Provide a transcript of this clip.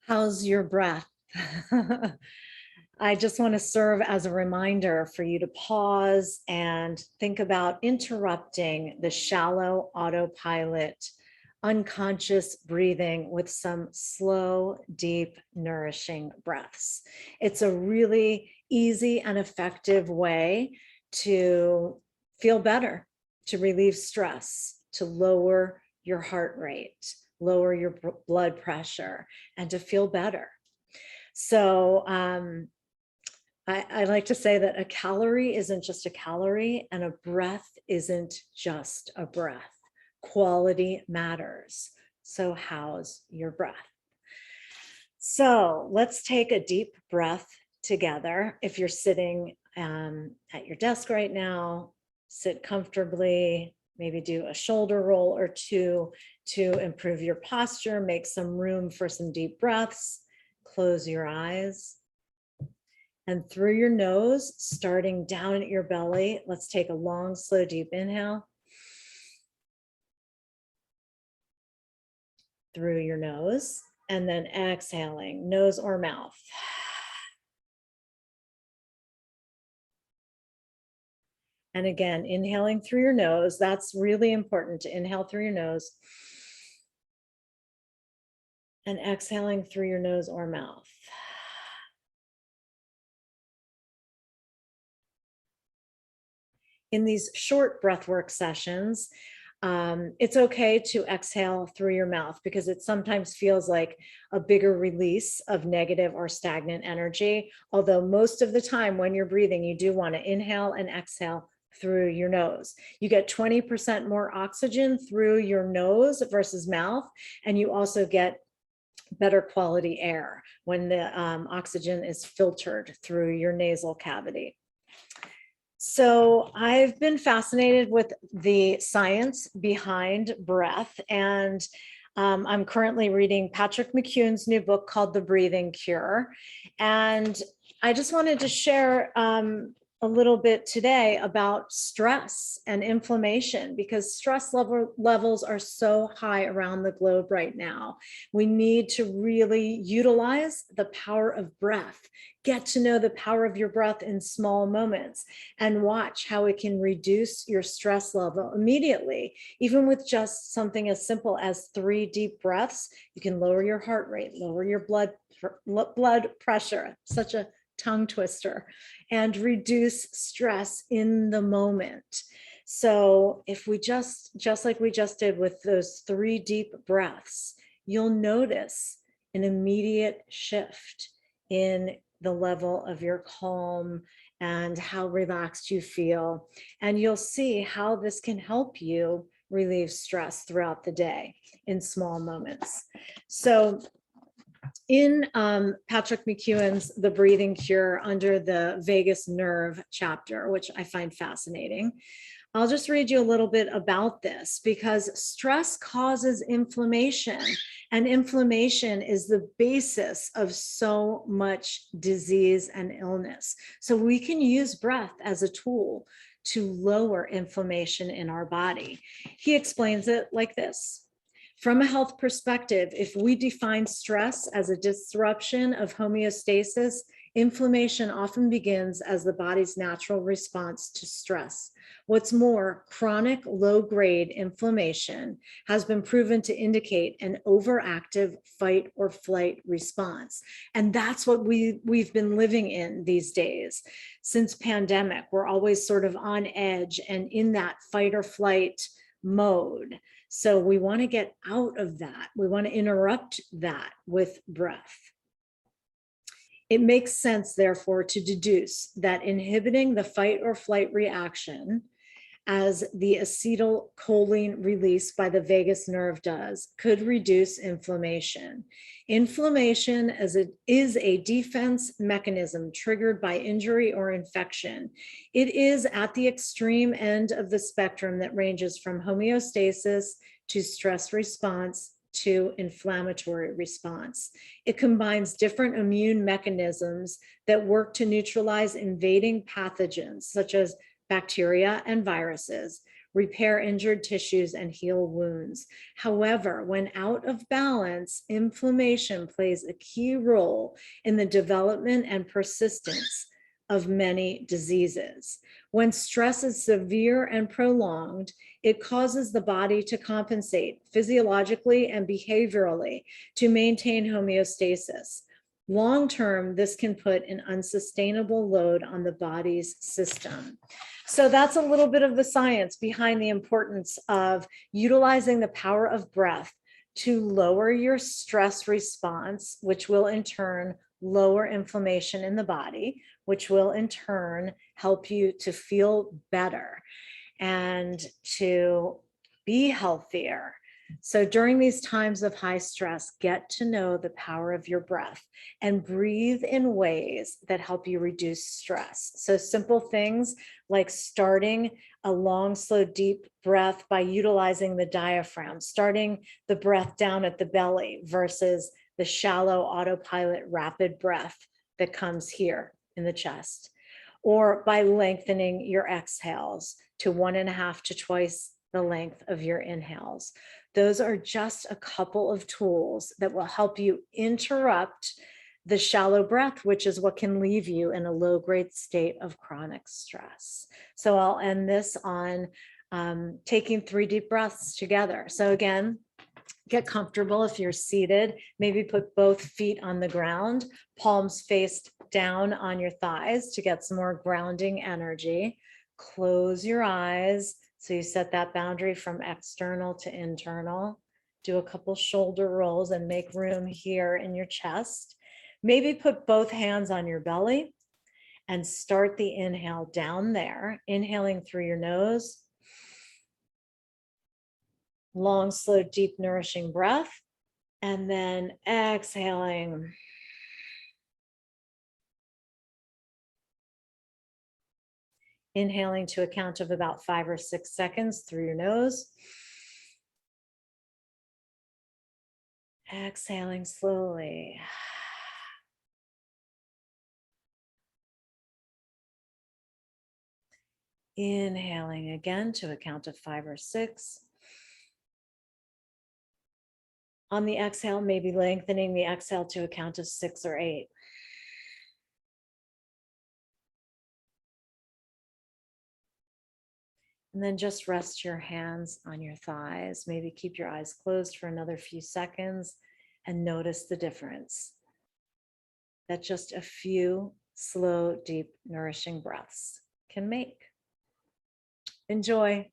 How's your breath? I just want to serve as a reminder for you to pause and think about interrupting the shallow autopilot, unconscious breathing with some slow, deep, nourishing breaths. It's a really easy and effective way to feel better, to relieve stress, to lower your heart rate, lower your blood pressure, and to feel better. So I like to say that a calorie isn't just a calorie and a breath isn't just a breath. Quality matters. So how's your breath? So let's take a deep breath together. If you're sitting at your desk right now, sit comfortably, maybe do a shoulder roll or two to improve your posture, make some room for some deep breaths. Close your eyes. And through your nose, starting down at your belly, let's take a long, slow, deep inhale. Through your nose, and then exhaling, nose or mouth. And again, inhaling through your nose. That's really important to inhale through your nose. And exhaling through your nose or mouth. In these short breathwork sessions, it's okay to exhale through your mouth because it sometimes feels like a bigger release of negative or stagnant energy. Although most of the time when you're breathing, you do want to inhale and exhale through your nose. You get 20% more oxygen through your nose versus mouth, and you also get better quality air when the oxygen is filtered through your nasal cavity. So I've been fascinated with the science behind breath, and I'm currently reading Patrick McKeown's new book called The Breathing Cure. And I just wanted to share a little bit today about stress and inflammation, because stress levels are so high around the globe right now. We need to really utilize the power of breath. Get to know the power of your breath in small moments and watch how it can reduce your stress level immediately. Even with just something as simple as 3 deep breaths, you can lower your heart rate, lower your blood pressure, such a tongue twister, and reduce stress in the moment. So if we just like we just did with those 3 deep breaths, you'll notice an immediate shift in the level of your calm and how relaxed you feel. And you'll see how this can help you relieve stress throughout the day in small moments. So in Patrick McKeown's The Breathing Cure, under the vagus nerve chapter, which I find fascinating, I'll just read you a little bit about this, because stress causes inflammation, and inflammation is the basis of so much disease and illness. So we can use breath as a tool to lower inflammation in our body. He explains it like this. From a health perspective, if we define stress as a disruption of homeostasis, inflammation often begins as the body's natural response to stress. What's more, chronic low-grade inflammation has been proven to indicate an overactive fight or flight response. And that's what we've been living in these days. Since pandemic, we're always sort of on edge and in that fight or flight mode. So we want to get out of that. We want to interrupt that with breath. It makes sense, therefore, to deduce that inhibiting the fight or flight reaction, as the acetylcholine release by the vagus nerve does, could reduce inflammation. Inflammation is a defense mechanism triggered by injury or infection. It is at the extreme end of the spectrum that ranges from homeostasis to stress response to inflammatory response. It combines different immune mechanisms that work to neutralize invading pathogens, such as bacteria and viruses, repair injured tissues, and heal wounds. However, when out of balance, inflammation plays a key role in the development and persistence of many diseases. When stress is severe and prolonged, it causes the body to compensate physiologically and behaviorally to maintain homeostasis. Long term, this can put an unsustainable load on the body's system. So that's a little bit of the science behind the importance of utilizing the power of breath to lower your stress response, which will in turn lower inflammation in the body, which will in turn help you to feel better and to be healthier. So during these times of high stress, get to know the power of your breath and breathe in ways that help you reduce stress. So simple things like starting a long, slow, deep breath by utilizing the diaphragm, starting the breath down at the belly versus the shallow autopilot rapid breath that comes here in the chest, or by lengthening your exhales to 1.5 to twice the length of your inhales. Those are just a couple of tools that will help you interrupt the shallow breath, which is what can leave you in a low-grade state of chronic stress. So I'll end this on taking 3 deep breaths together. So again, get comfortable if you're seated. Maybe put both feet on the ground, palms faced down on your thighs to get some more grounding energy. Close your eyes. So you set that boundary from external to internal. Do a couple shoulder rolls and make room here in your chest. Maybe put both hands on your belly and start the inhale down there, inhaling through your nose. Long, slow, deep, nourishing breath. And then exhaling. Inhaling to a count of about 5 or 6 seconds through your nose. Exhaling slowly. Inhaling again to a count of 5 or 6. On the exhale, maybe lengthening the exhale to a count of 6 or 8. And then just rest your hands on your thighs. Maybe keep your eyes closed for another few seconds and notice the difference that just a few slow, deep, nourishing breaths can make. Enjoy.